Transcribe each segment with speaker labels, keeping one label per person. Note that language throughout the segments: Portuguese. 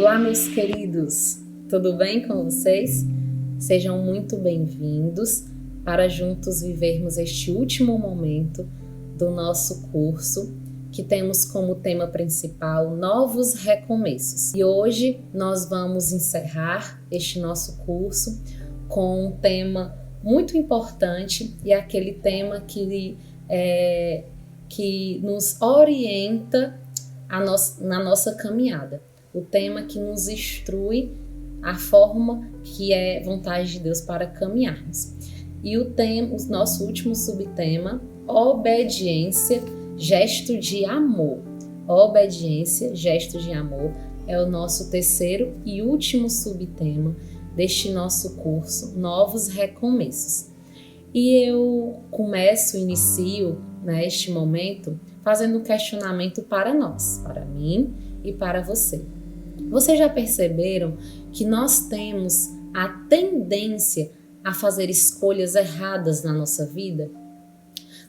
Speaker 1: Olá, meus queridos, tudo bem com vocês? Sejam muito bem-vindos para juntos vivermos este último momento do nosso curso, que temos como tema principal Novos Recomeços. E hoje nós vamos encerrar este nosso curso com um tema muito importante e aquele tema que nos orienta na nossa caminhada. O tema que nos instrui a forma que é vontade de Deus para caminharmos. E o nosso último subtema, obediência, gesto de amor. Obediência, gesto de amor, é o nosso terceiro e último subtema deste nosso curso, Novos Recomeços. E eu inicio neste momento, fazendo um questionamento para nós, para mim e para você. Vocês já perceberam que nós temos a tendência a fazer escolhas erradas na nossa vida?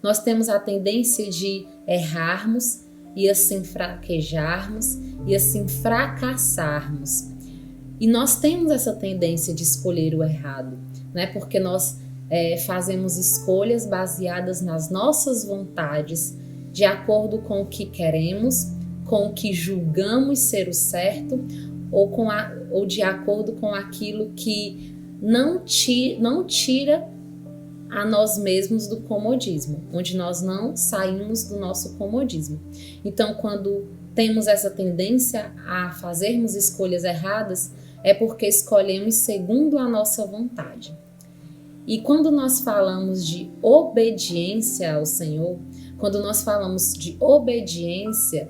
Speaker 1: Nós temos a tendência de errarmos e assim fraquejarmos e assim fracassarmos. E nós temos essa tendência de escolher o errado, né? Porque nós fazemos escolhas baseadas nas nossas vontades, de acordo com o que queremos, com o que julgamos ser o certo, ou de acordo com aquilo que não tira a nós mesmos do comodismo, onde nós não saímos do nosso comodismo. Então, quando temos essa tendência a fazermos escolhas erradas, é porque escolhemos segundo a nossa vontade. E quando nós falamos de obediência ao Senhor, quando nós falamos de obediência,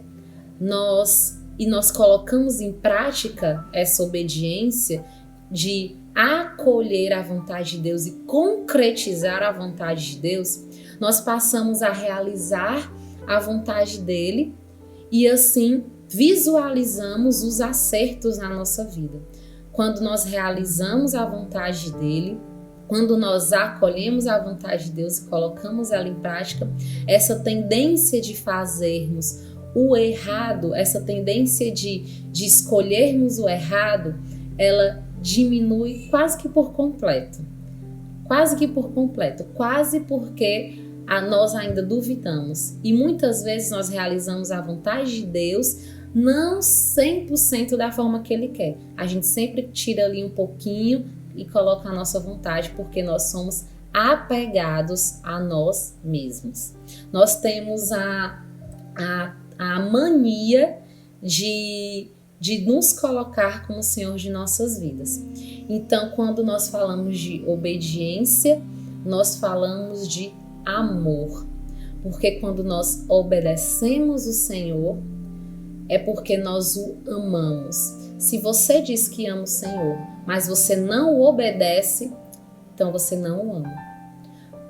Speaker 1: nós colocamos em prática essa obediência de acolher a vontade de Deus e concretizar a vontade de Deus, nós passamos a realizar a vontade dele e assim visualizamos os acertos na nossa vida. Quando nós realizamos a vontade dele, quando nós acolhemos a vontade de Deus e colocamos ela em prática, essa tendência de fazermos o errado, essa tendência de escolhermos o errado, ela diminui quase que por completo. Quase porque nós ainda duvidamos. E muitas vezes nós realizamos a vontade de Deus não 100% da forma que Ele quer. A gente sempre tira ali um pouquinho e coloca a nossa vontade, porque nós somos apegados a nós mesmos. Nós temos a mania de nos colocar como Senhor de nossas vidas. Então, quando nós falamos de obediência, nós falamos de amor. Porque quando nós obedecemos o Senhor, é porque nós o amamos. Se você diz que ama o Senhor, mas você não o obedece, então você não o ama.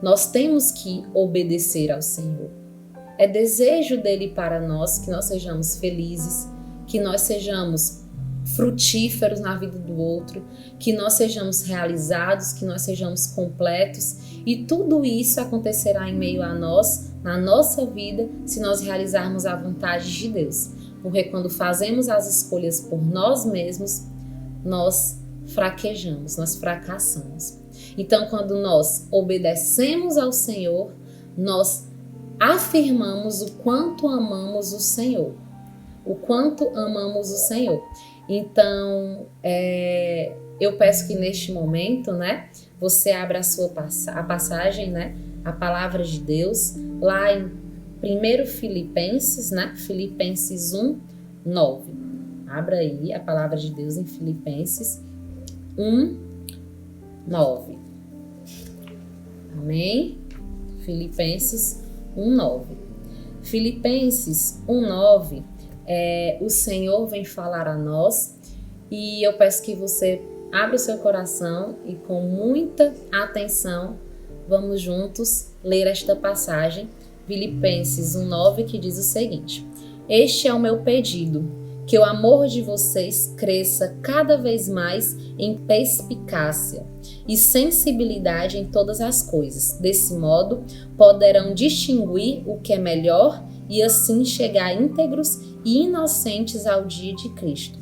Speaker 1: Nós temos que obedecer ao Senhor. É desejo dele para nós que nós sejamos felizes, que nós sejamos frutíferos na vida do outro, que nós sejamos realizados, que nós sejamos completos, e tudo isso acontecerá em meio a nós, na nossa vida, se nós realizarmos a vontade de Deus. Porque quando fazemos as escolhas por nós mesmos, nós fraquejamos, nós fracassamos. Então, quando nós obedecemos ao Senhor, nós afirmamos o quanto amamos o Senhor. O quanto amamos o Senhor. Então, eu peço que neste momento, né, você abra a passagem, né, a palavra de Deus, lá em 1 Filipenses, né, Filipenses 1, 9. Abra aí a palavra de Deus em Filipenses 1, 9. Amém? Filipenses 1:9. Filipenses 1:9, o Senhor vem falar a nós e eu peço que você abra o seu coração e com muita atenção vamos juntos ler esta passagem, Filipenses 1:9, que diz o seguinte: Este é o meu pedido, que o amor de vocês cresça cada vez mais em perspicácia e sensibilidade em todas as coisas. Desse modo, poderão distinguir o que é melhor e assim chegar íntegros e inocentes ao dia de Cristo.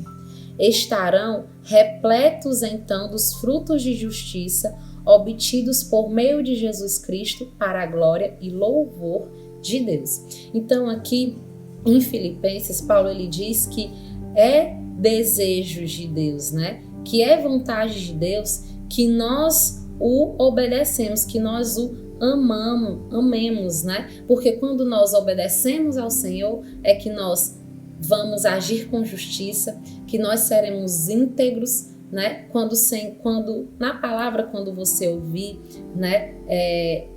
Speaker 1: estarão repletos então dos frutos de justiça obtidos por meio de Jesus Cristo para a glória e louvor de Deus. Então aqui em Filipenses, Paulo ele diz que é desejo de Deus, né? Que é vontade de Deus que nós o obedecemos, que nós o amemos, né? Porque quando nós obedecemos ao Senhor é que nós vamos agir com justiça, que nós seremos íntegros, né? Quando na palavra, quando você ouvir, né,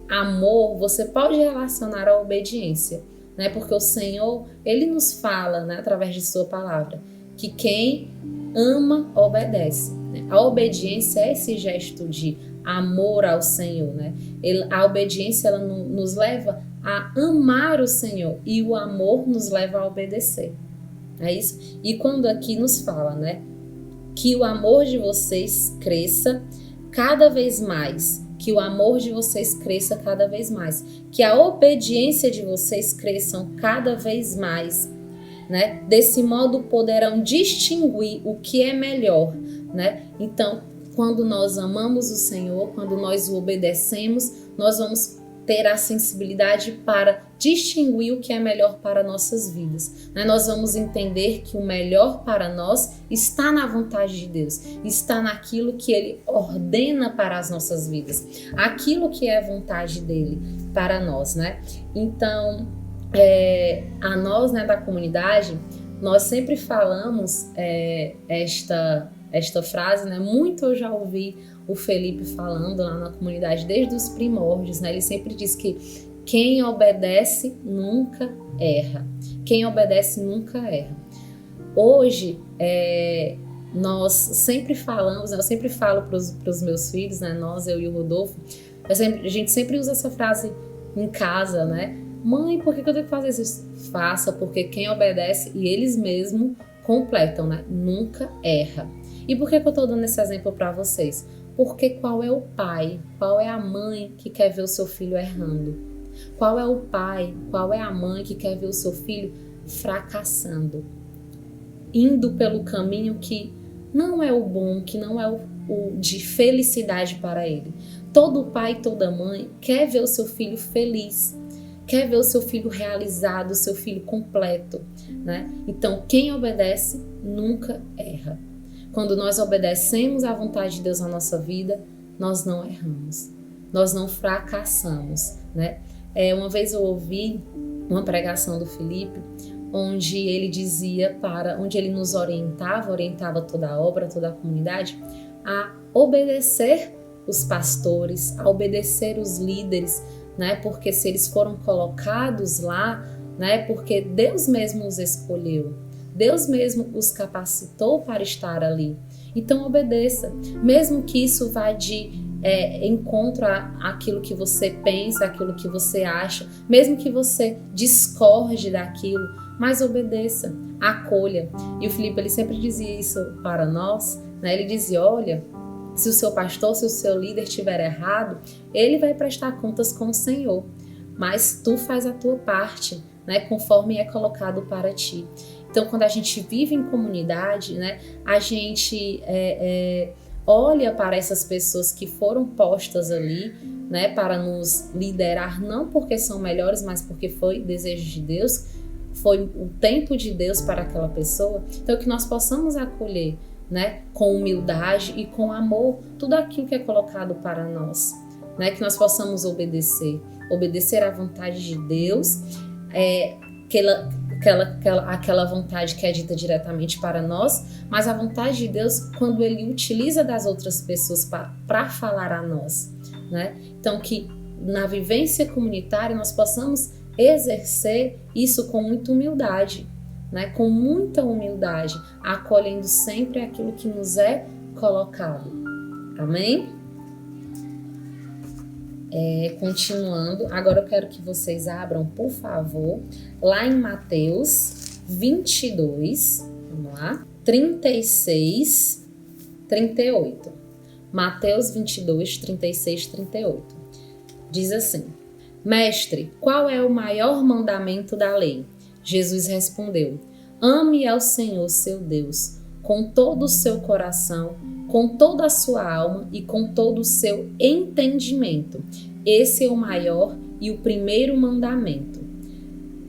Speaker 1: amor, você pode relacionar a obediência, né? Porque o Senhor, ele nos fala, né, através de sua palavra, que quem ama obedece, né? A obediência é esse gesto de amor ao Senhor, né? A obediência ela nos leva a amar o Senhor e o amor nos leva a obedecer. É isso? E quando aqui nos fala, né, que o amor de vocês cresça cada vez mais, que o amor de vocês cresça cada vez mais, que a obediência de vocês cresçam cada vez mais, né? Desse modo poderão distinguir o que é melhor, né? Então, quando nós amamos o Senhor, quando nós o obedecemos, nós vamos ter a sensibilidade para distinguir o que é melhor para nossas vidas, né? Nós vamos entender que o melhor para nós está na vontade de Deus, está naquilo que Ele ordena para as nossas vidas, aquilo que é a vontade dEle para nós, né? Então, a nós, né, da comunidade, nós sempre falamos esta frase, né? Muito eu já ouvi o Felipe falando lá na comunidade desde os primórdios, né? Ele sempre diz que quem obedece nunca erra. Quem obedece nunca erra. Hoje, nós sempre falamos, eu sempre falo para os meus filhos, né? Eu e o Rodolfo, a gente sempre usa essa frase em casa, né? Mãe, por que eu tenho que fazer isso? Faça, porque quem obedece, e eles mesmos completam, né? Nunca erra. E por que eu estou dando esse exemplo para vocês? Porque qual é o pai, qual é a mãe que quer ver o seu filho errando? Qual é o pai, qual é a mãe que quer ver o seu filho fracassando? Indo pelo caminho que não é o bom, que não é o de felicidade para ele. Todo pai e toda mãe quer ver o seu filho feliz, quer ver o seu filho realizado, o seu filho completo, né? Então, quem obedece nunca erra. Quando nós obedecemos à vontade de Deus na nossa vida, nós não erramos, nós não fracassamos, né? Uma vez eu ouvi uma pregação do Felipe, onde ele dizia onde ele nos orientava toda a obra, toda a comunidade, a obedecer os pastores, a obedecer os líderes, né? Porque se eles foram colocados lá, né? Porque Deus mesmo os escolheu. Deus mesmo os capacitou para estar ali. Então obedeça, mesmo que isso vá de encontro àquilo que você pensa, àquilo que você acha, mesmo que você discorde daquilo, mas obedeça, acolha. E o Felipe, ele sempre dizia isso para nós, né? Ele dizia, olha, se o seu pastor, se o seu líder estiver errado, ele vai prestar contas com o Senhor, mas tu faz a tua parte, né? Conforme é colocado para ti. Então, quando a gente vive em comunidade, né, a gente olha para essas pessoas que foram postas ali, né, para nos liderar, não porque são melhores, mas porque foi desejo de Deus, foi o tempo de Deus para aquela pessoa. Então, que nós possamos acolher, né, com humildade e com amor tudo aquilo que é colocado para nós, né, que nós possamos obedecer à vontade de Deus, aquela vontade que é dita diretamente para nós, mas a vontade de Deus quando Ele utiliza das outras pessoas para falar a nós, né? Então que na vivência comunitária nós possamos exercer isso com muita humildade, né? Com muita humildade, acolhendo sempre aquilo que nos é colocado. Amém? Continuando, agora eu quero que vocês abram, por favor, lá em Mateus 22, vamos lá, 36, 38. Mateus 22, 36, 38. Diz assim: Mestre, qual é o maior mandamento da lei? Jesus respondeu: Ame ao Senhor seu Deus com todo o seu coração, com toda a sua alma e com todo o seu entendimento. Esse é o maior e o primeiro mandamento.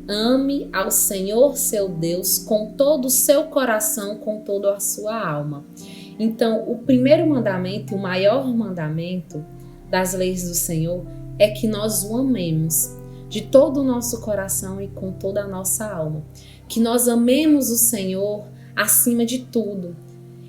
Speaker 1: Ame ao Senhor seu Deus com todo o seu coração, com toda a sua alma. Então, o primeiro mandamento, o maior mandamento das leis do Senhor é que nós o amemos de todo o nosso coração e com toda a nossa alma. Que nós amemos o Senhor acima de tudo.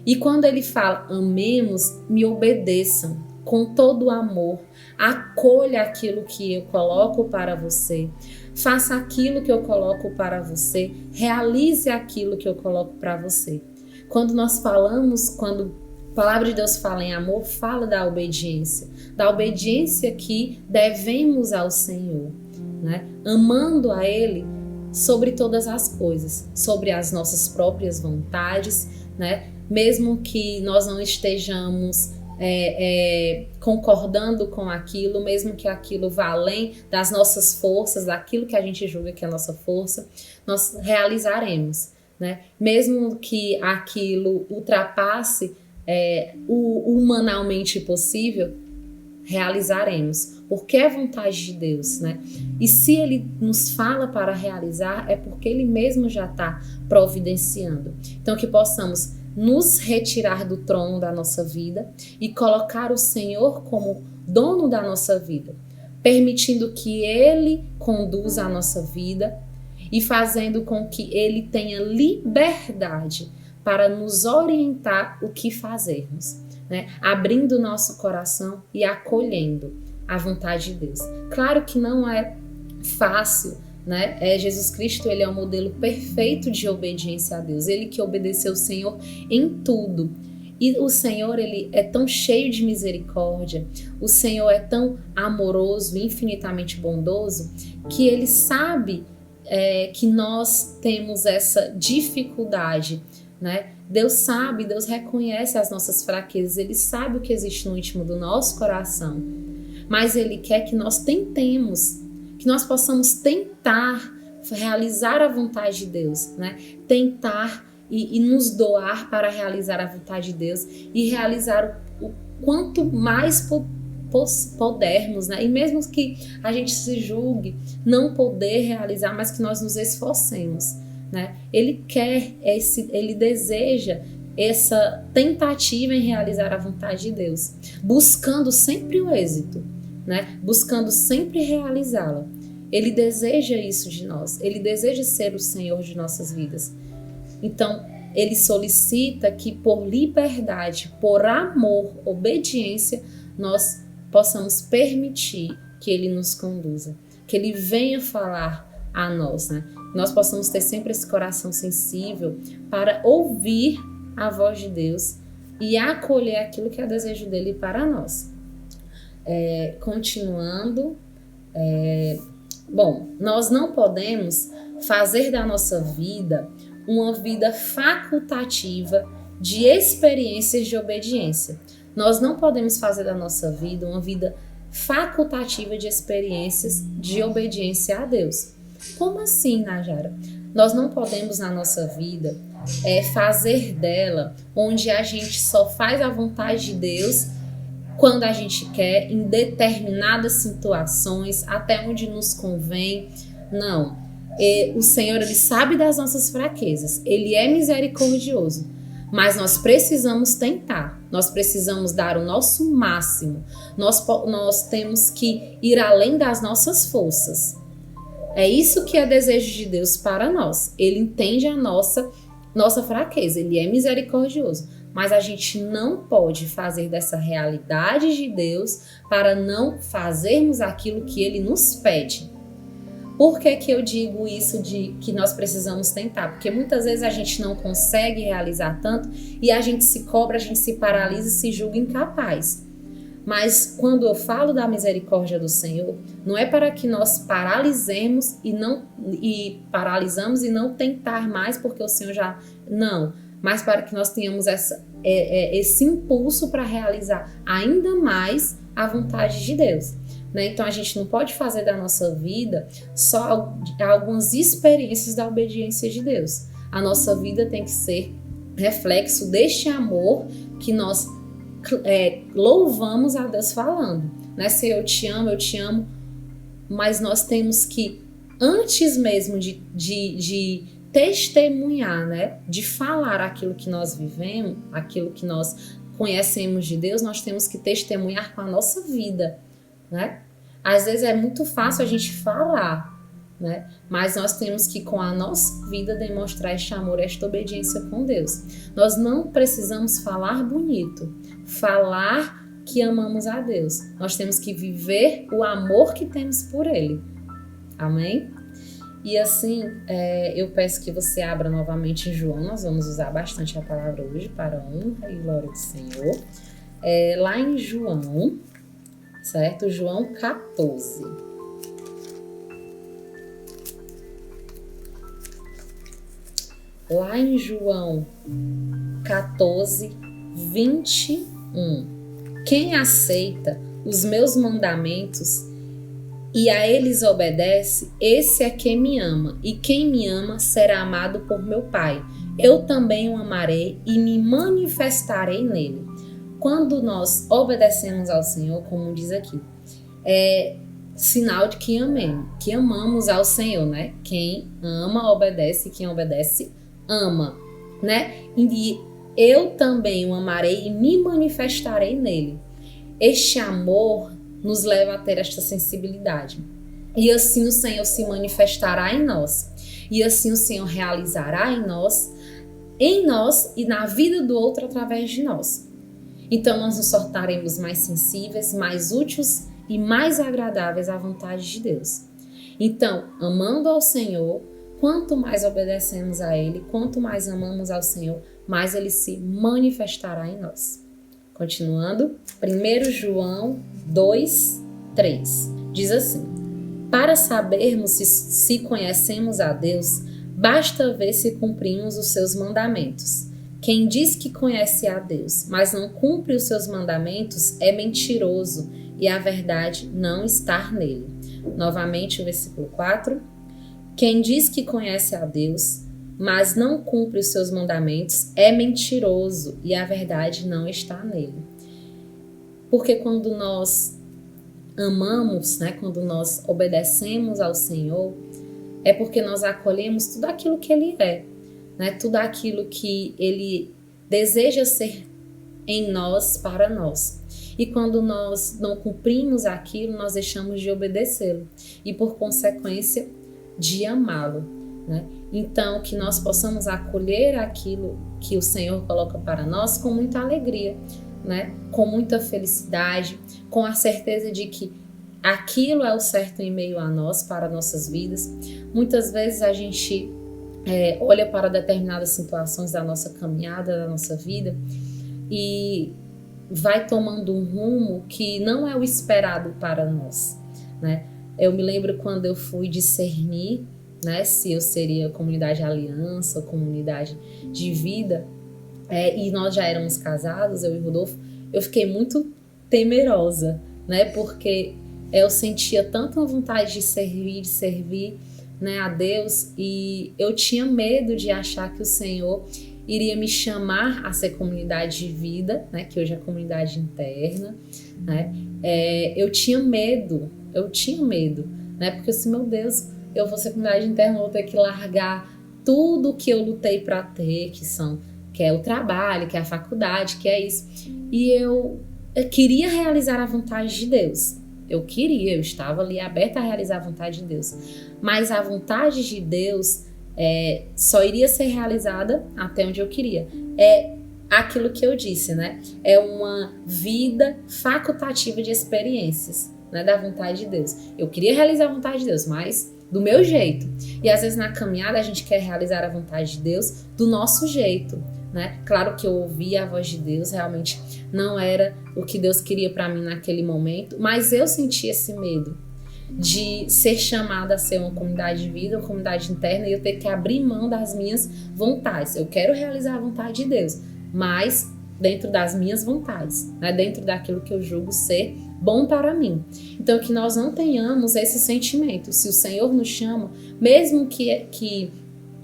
Speaker 1: E quando ele fala, amemos, me obedeçam com todo o amor, acolha aquilo que eu coloco para você, faça aquilo que eu coloco para você, realize aquilo que eu coloco para você. Quando nós falamos, quando a palavra de Deus fala em amor, fala da obediência que devemos ao Senhor, né? Amando a Ele sobre todas as coisas, sobre as nossas próprias vontades, né? Mesmo que nós não estejamos concordando com aquilo, mesmo que aquilo vá além das nossas forças, daquilo que a gente julga que é a nossa força, nós realizaremos, né? Mesmo que aquilo ultrapasse o humanamente possível, realizaremos, porque é vontade de Deus, né? E se Ele nos fala para realizar, é porque Ele mesmo já está providenciando. Então, que possamos nos retirar do trono da nossa vida e colocar o Senhor como dono da nossa vida, permitindo que Ele conduza a nossa vida e fazendo com que Ele tenha liberdade para nos orientar o que fazermos, né? Abrindo o nosso coração e acolhendo a vontade de Deus. Claro que não é fácil, né? Jesus Cristo, ele é o modelo perfeito de obediência a Deus. Ele que obedeceu o Senhor em tudo. E o Senhor, ele é tão cheio de misericórdia, o Senhor é tão amoroso, infinitamente bondoso, que ele sabe que nós temos essa dificuldade, né? Deus sabe, Deus reconhece as nossas fraquezas, Ele sabe o que existe no íntimo do nosso coração, mas Ele quer que nós tentemos, que nós possamos tentar realizar a vontade de Deus, né? Tentar e nos doar para realizar a vontade de Deus e realizar o quanto mais pudermos, né? E mesmo que a gente se julgue não poder realizar, mas que nós nos esforcemos, né? Ele ele deseja essa tentativa em realizar a vontade de Deus, buscando sempre o êxito, né? Buscando sempre realizá-la. Ele deseja isso de nós, ele deseja ser o Senhor de nossas vidas. Então, ele solicita que por liberdade, por amor, obediência, nós possamos permitir que ele nos conduza, que ele venha falar a nós, né? Nós possamos ter sempre esse coração sensível para ouvir a voz de Deus e acolher aquilo que é desejo dele para nós. Continuando, nós não podemos fazer da nossa vida uma vida facultativa de experiências de obediência. Nós não podemos fazer da nossa vida uma vida facultativa de experiências de obediência a Deus. Como assim, Najara? Nós não podemos na nossa vida fazer dela onde a gente só faz a vontade de Deus quando a gente quer, em determinadas situações, até onde nos convém. Não. O Senhor, ele sabe das nossas fraquezas, ele é misericordioso, mas nós precisamos tentar, nós precisamos dar o nosso máximo, nós temos que ir além das nossas forças. É isso que é desejo de Deus para nós. Ele entende a nossa fraqueza, ele é misericordioso, mas a gente não pode fazer dessa realidade de Deus para não fazermos aquilo que ele nos pede. Por que eu digo isso de que nós precisamos tentar? Porque muitas vezes a gente não consegue realizar tanto e a gente se cobra, a gente se paralisa e se julga incapaz. Mas quando eu falo da misericórdia do Senhor, não é para que nós paralisemos e paralisamos e não tentar mais porque o Senhor já... Não, mas para que nós tenhamos esse impulso para realizar ainda mais a vontade de Deus. Né? Então a gente não pode fazer da nossa vida só algumas experiências da obediência de Deus. A nossa vida tem que ser reflexo deste amor que nós louvamos a Deus falando, né? Se eu te amo, mas nós temos que, antes mesmo de testemunhar, né? De falar aquilo que nós vivemos, aquilo que nós conhecemos de Deus, nós temos que testemunhar com a nossa vida, né? Às vezes é muito fácil a gente falar, né? Mas nós temos que, com a nossa vida, demonstrar este amor, esta obediência com Deus. Nós não precisamos falar bonito, falar que amamos a Deus. Nós temos que viver o amor que temos por Ele. Amém? E assim, eu peço que você abra novamente em João. Nós vamos usar bastante a palavra hoje para a honra e glória do Senhor. Lá em João, certo? João 14. Lá em João 14, 21. Quem aceita os meus mandamentos e a eles obedece, esse é quem me ama. E quem me ama será amado por meu Pai. Eu também o amarei e me manifestarei nele. Quando nós obedecemos ao Senhor, como diz aqui, é sinal de que amamos ao Senhor, né? Quem ama, obedece, quem obedece, ama, né? E eu também o amarei e me manifestarei nele. Este amor nos leva a ter esta sensibilidade. E assim o Senhor se manifestará em nós. E assim o Senhor realizará em nós e na vida do outro através de nós. Então nós nos tornaremos mais sensíveis, mais úteis e mais agradáveis à vontade de Deus. Então, amando ao Senhor, quanto mais obedecemos a Ele, quanto mais amamos ao Senhor, mais Ele se manifestará em nós. Continuando, 1 João 2, 3, diz assim: para sabermos se conhecemos a Deus, basta ver se cumprimos os seus mandamentos. Quem diz que conhece a Deus, mas não cumpre os seus mandamentos, é mentiroso e a verdade não está nele. Novamente o versículo 4. Quem diz que conhece a Deus, mas não cumpre os seus mandamentos, é mentiroso e a verdade não está nele. Porque quando nós amamos, né, quando nós obedecemos ao Senhor, é porque nós acolhemos tudo aquilo que Ele é, né, tudo aquilo que Ele deseja ser em nós, para nós. E quando nós não cumprimos aquilo, nós deixamos de obedecê-lo e, por consequência, de amá-lo, né? Então, que nós possamos acolher aquilo que o Senhor coloca para nós com muita alegria, né? Com muita felicidade, com a certeza de que aquilo é o certo em meio a nós, para nossas vidas. Muitas vezes a gente olha para determinadas situações da nossa caminhada, da nossa vida, e vai tomando um rumo que não é o esperado para nós, né? Eu me lembro quando eu fui discernir, né, se eu seria comunidade aliança, comunidade de vida, e nós já éramos casados, eu e Rodolfo, eu fiquei muito temerosa, né, porque eu sentia tanta vontade de servir, né, a Deus, e eu tinha medo de achar que o Senhor iria me chamar a ser comunidade de vida, né, que hoje é comunidade interna, né, eu tinha medo, né, porque assim, meu Deus, eu vou ser comunidade interna, vou ter que largar tudo que eu lutei para ter, que é o trabalho, que é a faculdade, que é isso. E eu queria realizar a vontade de Deus. Eu estava ali aberta a realizar a vontade de Deus. Mas a vontade de Deus só iria ser realizada até onde eu queria. É aquilo que eu disse, né? É uma vida facultativa de experiências, né, da vontade de Deus. Eu queria realizar a vontade de Deus, mas do meu jeito. E às vezes na caminhada a gente quer realizar a vontade de Deus do nosso jeito, né? Claro que eu ouvi a voz de Deus, realmente não era o que Deus queria para mim naquele momento, mas eu senti esse medo de ser chamada a ser uma comunidade de vida, uma comunidade interna, e eu ter que abrir mão das minhas vontades. Eu quero realizar a vontade de Deus, mas dentro das minhas vontades, né? Dentro daquilo que eu julgo ser bom para mim. Então, que nós não tenhamos esse sentimento. Se o Senhor nos chama, mesmo que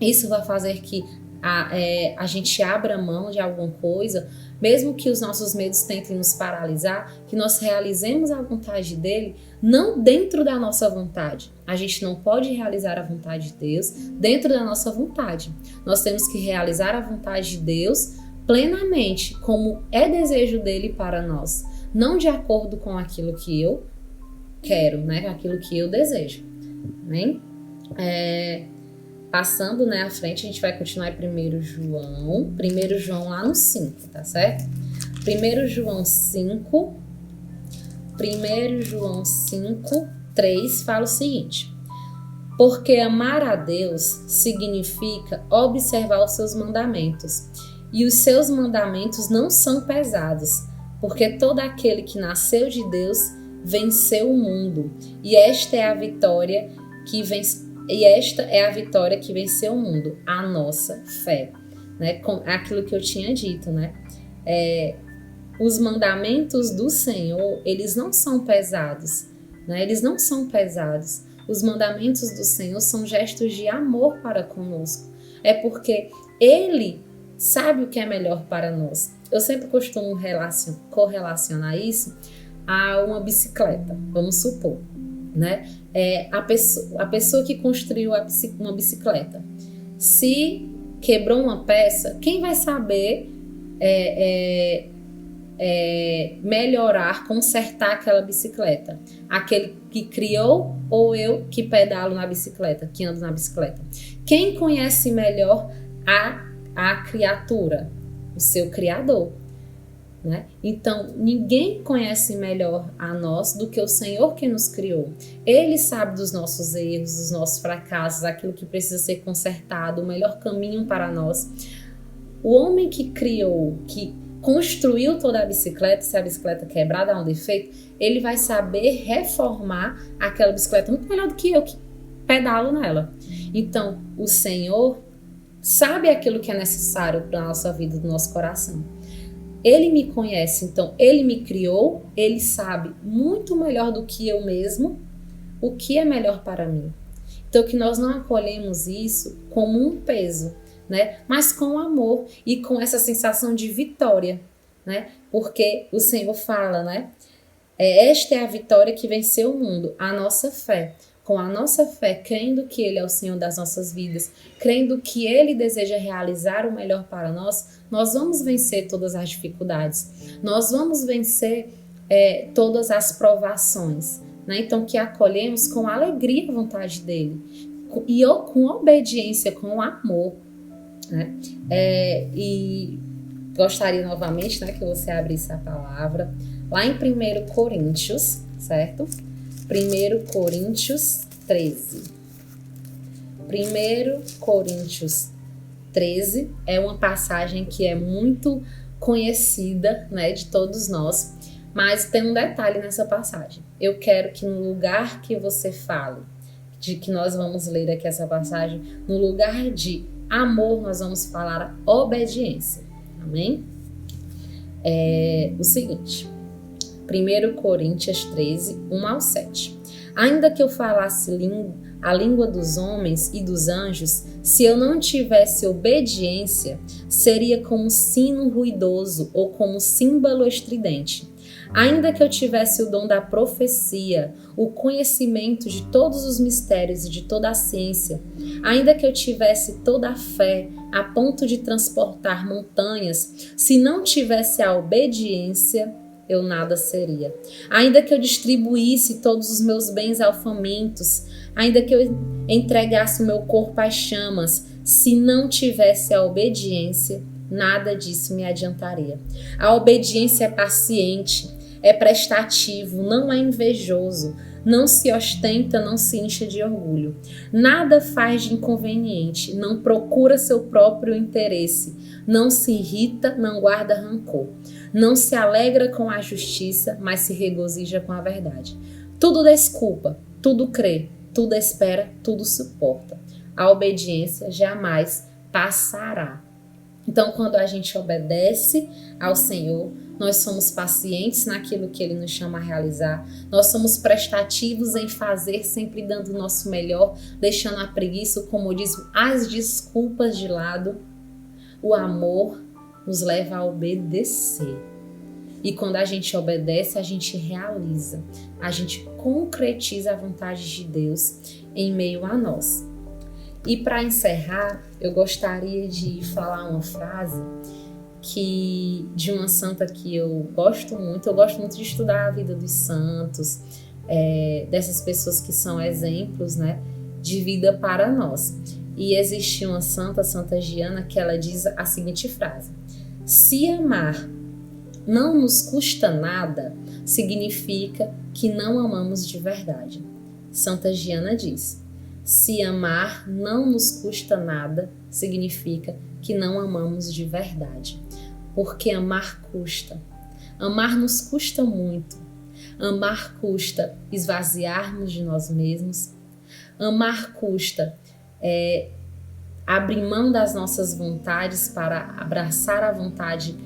Speaker 1: isso vá fazer que a gente abra mão de alguma coisa, mesmo que os nossos medos tentem nos paralisar, que nós realizemos a vontade dele, não dentro da nossa vontade. A gente não pode realizar a vontade de Deus dentro da nossa vontade. Nós temos que realizar a vontade de Deus plenamente, como é desejo dele para nós, não de acordo com aquilo que eu quero, né? Aquilo que eu desejo. Amém? Passando, né, à frente, a gente vai continuar em 1 João lá no 5, tá certo? 1 João 5, 3 fala o seguinte: porque amar a Deus significa observar os seus mandamentos, e os seus mandamentos não são pesados, porque todo aquele que nasceu de Deus venceu o mundo, e esta é a vitória que venceu o mundo, a nossa fé, né? Com aquilo que eu tinha dito, né? Os mandamentos do Senhor, eles não são pesados, né? Eles não são pesados. Os mandamentos do Senhor são gestos de amor para conosco. É porque Ele sabe o que é melhor para nós. Eu sempre costumo correlacionar isso a uma bicicleta, vamos supor, né? A pessoa que construiu uma bicicleta, se quebrou uma peça, quem vai saber melhorar, consertar aquela bicicleta? Aquele que criou ou eu que pedalo na bicicleta, que ando na bicicleta? Quem conhece melhor a criatura? O seu Criador, né? Então, ninguém conhece melhor a nós do que o Senhor que nos criou. Ele sabe dos nossos erros, dos nossos fracassos, aquilo que precisa ser consertado, o melhor caminho para nós. O homem que criou, que construiu toda a bicicleta, se a bicicleta quebrada há um defeito, ele vai saber reformar aquela bicicleta muito melhor do que eu que pedalo nela. Então, o Senhor sabe aquilo que é necessário para a nossa vida, do nosso coração. Ele me conhece, então ele me criou, ele sabe muito melhor do que eu mesmo o que é melhor para mim. Então que nós não acolhemos isso como um peso, né? Mas com amor e com essa sensação de vitória, né? Porque o Senhor fala, né? Esta é a vitória que venceu o mundo, a nossa fé. Com a nossa fé, crendo que Ele é o Senhor das nossas vidas, crendo que Ele deseja realizar o melhor para nós, nós vamos vencer todas as dificuldades, nós vamos vencer todas as provações, né? Então que acolhemos com alegria a vontade dEle, e com obediência, com amor, né? E gostaria novamente, né, que você abrisse a palavra lá em 1 Coríntios, certo? 1 Coríntios 13. 1 Coríntios 13 é uma passagem que é muito conhecida, né, de todos nós, mas tem um detalhe nessa passagem. Eu quero que no lugar que você fale, de que nós vamos ler aqui essa passagem, no lugar de amor, nós vamos falar obediência. Amém? O seguinte... 1 Coríntios 13, 1 ao 7. Ainda que eu falasse a língua dos homens e dos anjos, se eu não tivesse obediência, seria como um sino ruidoso ou como um símbolo estridente. Ainda que eu tivesse o dom da profecia, o conhecimento de todos os mistérios e de toda a ciência, ainda que eu tivesse toda a fé a ponto de transportar montanhas, se não tivesse a obediência, eu nada seria. Ainda que eu distribuísse todos os meus bens aos famintos, ainda que eu entregasse o meu corpo às chamas, se não tivesse a obediência, nada disso me adiantaria. A obediência é paciente, é prestativo, não é invejoso, não se ostenta, não se enche de orgulho. Nada faz de inconveniente, não procura seu próprio interesse, não se irrita, não guarda rancor. Não se alegra com a justiça, mas se regozija com a verdade. Tudo desculpa, tudo crê, tudo espera, tudo suporta. A obediência jamais passará. Então, quando a gente obedece ao Senhor, nós somos pacientes naquilo que Ele nos chama a realizar. Nós somos prestativos em fazer, sempre dando o nosso melhor, deixando a preguiça, como diz, as desculpas de lado. O amor nos leva a obedecer. E quando a gente obedece, a gente realiza, a gente concretiza a vontade de Deus em meio a nós. E para encerrar, eu gostaria de falar uma frase de uma santa que eu gosto muito de estudar a vida dos santos, dessas pessoas que são exemplos, né, de vida para nós. E existe uma santa, Santa Giana, que ela diz a seguinte frase: se amar não nos custa nada, significa que não amamos de verdade. Santa Giana diz: se amar não nos custa nada, significa que não amamos de verdade. Porque amar custa. Amar nos custa muito. Amar custa esvaziarmos de nós mesmos. Amar custa abrir mão das nossas vontades para abraçar a vontade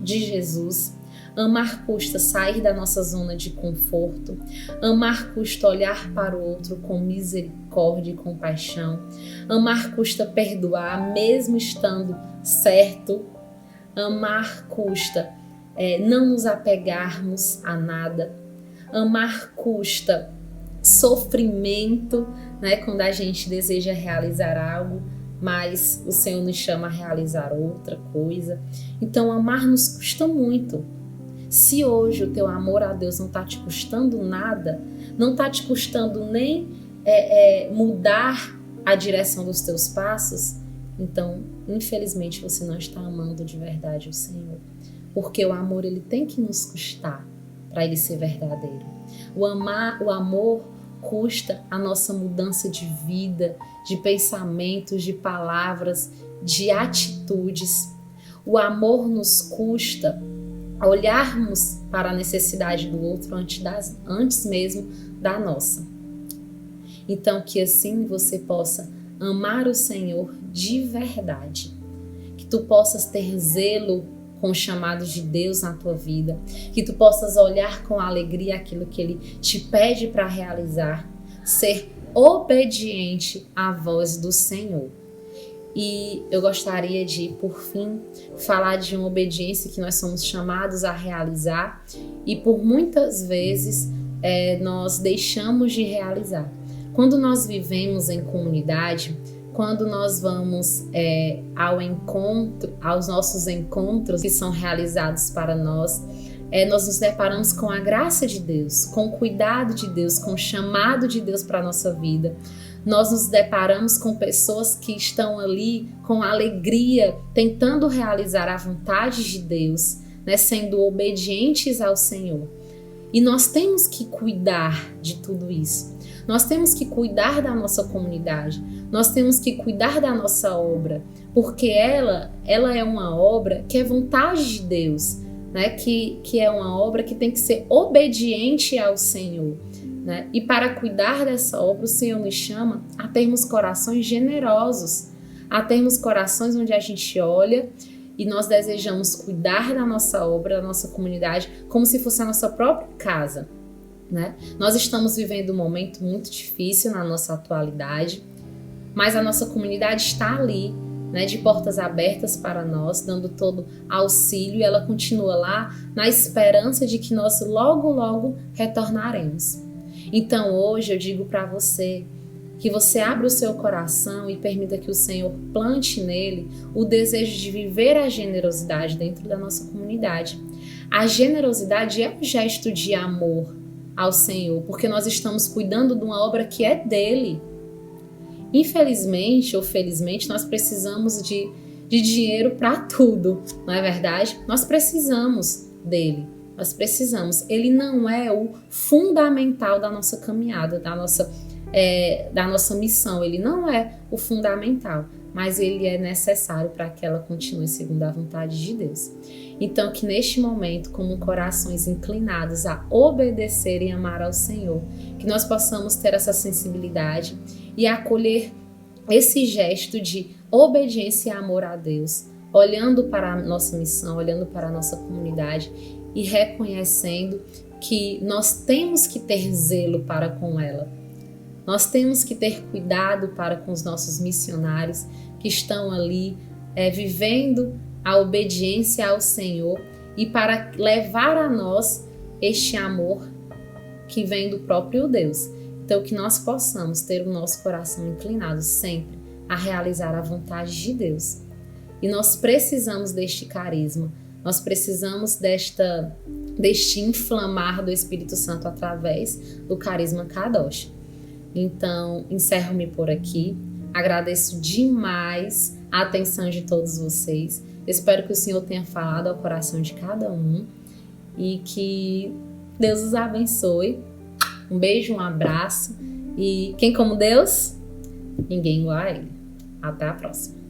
Speaker 1: de Jesus. Amar custa sair da nossa zona de conforto. Amar custa olhar para o outro com misericórdia e compaixão. Amar custa perdoar mesmo estando certo. Amar custa não nos apegarmos a nada. Amar custa sofrimento, né, quando a gente deseja realizar algo, mas o Senhor nos chama a realizar outra coisa. Então, amar nos custa muito. Se hoje o teu amor a Deus não está te custando nada, não está te custando nem mudar a direção dos teus passos, então, infelizmente, você não está amando de verdade o Senhor. Porque o amor, ele tem que nos custar para ele ser verdadeiro. O amor custa a nossa mudança de vida, de pensamentos, de palavras, de atitudes. O amor nos custa olharmos para a necessidade do outro antes mesmo da nossa. Então, que assim você possa amar o Senhor de verdade, que tu possas ter zelo com o chamado de Deus na tua vida, que tu possas olhar com alegria aquilo que Ele te pede para realizar, ser obediente à voz do Senhor. E eu gostaria de, por fim, falar de uma obediência que nós somos chamados a realizar e por muitas vezes nós deixamos de realizar. Quando nós vivemos em comunidade, quando nós vamos aos nossos encontros que são realizados para nós, nós nos deparamos com a graça de Deus, com o cuidado de Deus, com o chamado de Deus para a nossa vida. Nós nos deparamos com pessoas que estão ali com alegria, tentando realizar a vontade de Deus, né, sendo obedientes ao Senhor. E nós temos que cuidar de tudo isso. Nós temos que cuidar da nossa comunidade, nós temos que cuidar da nossa obra, porque ela é uma obra que é vontade de Deus, né? Que é uma obra que tem que ser obediente ao Senhor, né? E para cuidar dessa obra, o Senhor nos chama a termos corações generosos, a termos corações onde a gente olha e nós desejamos cuidar da nossa obra, da nossa comunidade, como se fosse a nossa própria casa. Né? Nós estamos vivendo um momento muito difícil na nossa atualidade, mas a nossa comunidade está ali, né, de portas abertas para nós, dando todo auxílio, e ela continua lá na esperança de que nós logo retornaremos. Então hoje eu digo para você que você abra o seu coração e permita que o Senhor plante nele o desejo de viver a generosidade dentro da nossa comunidade. A generosidade é um gesto de amor ao Senhor, porque nós estamos cuidando de uma obra que é dele. Infelizmente ou felizmente, nós precisamos de dinheiro para tudo, não é verdade? Nós precisamos dele, nós precisamos. Ele não é o fundamental da nossa caminhada, da nossa missão, ele não é o fundamental, mas ele é necessário para que ela continue segundo a vontade de Deus. Então, que neste momento, como corações inclinados a obedecer e amar ao Senhor, que nós possamos ter essa sensibilidade e acolher esse gesto de obediência e amor a Deus, olhando para a nossa missão, olhando para a nossa comunidade e reconhecendo que nós temos que ter zelo para com ela. Nós temos que ter cuidado para com os nossos missionários que estão ali vivendo a obediência ao Senhor e para levar a nós este amor que vem do próprio Deus. Então, que nós possamos ter o nosso coração inclinado sempre a realizar a vontade de Deus. E nós precisamos deste carisma, nós precisamos deste inflamar do Espírito Santo através do carisma Kadosh. Então, encerro-me por aqui. Agradeço demais a atenção de todos vocês. Espero que o Senhor tenha falado ao coração de cada um e que Deus os abençoe. Um beijo, um abraço e quem como Deus? Ninguém igual a Ele. Até a próxima.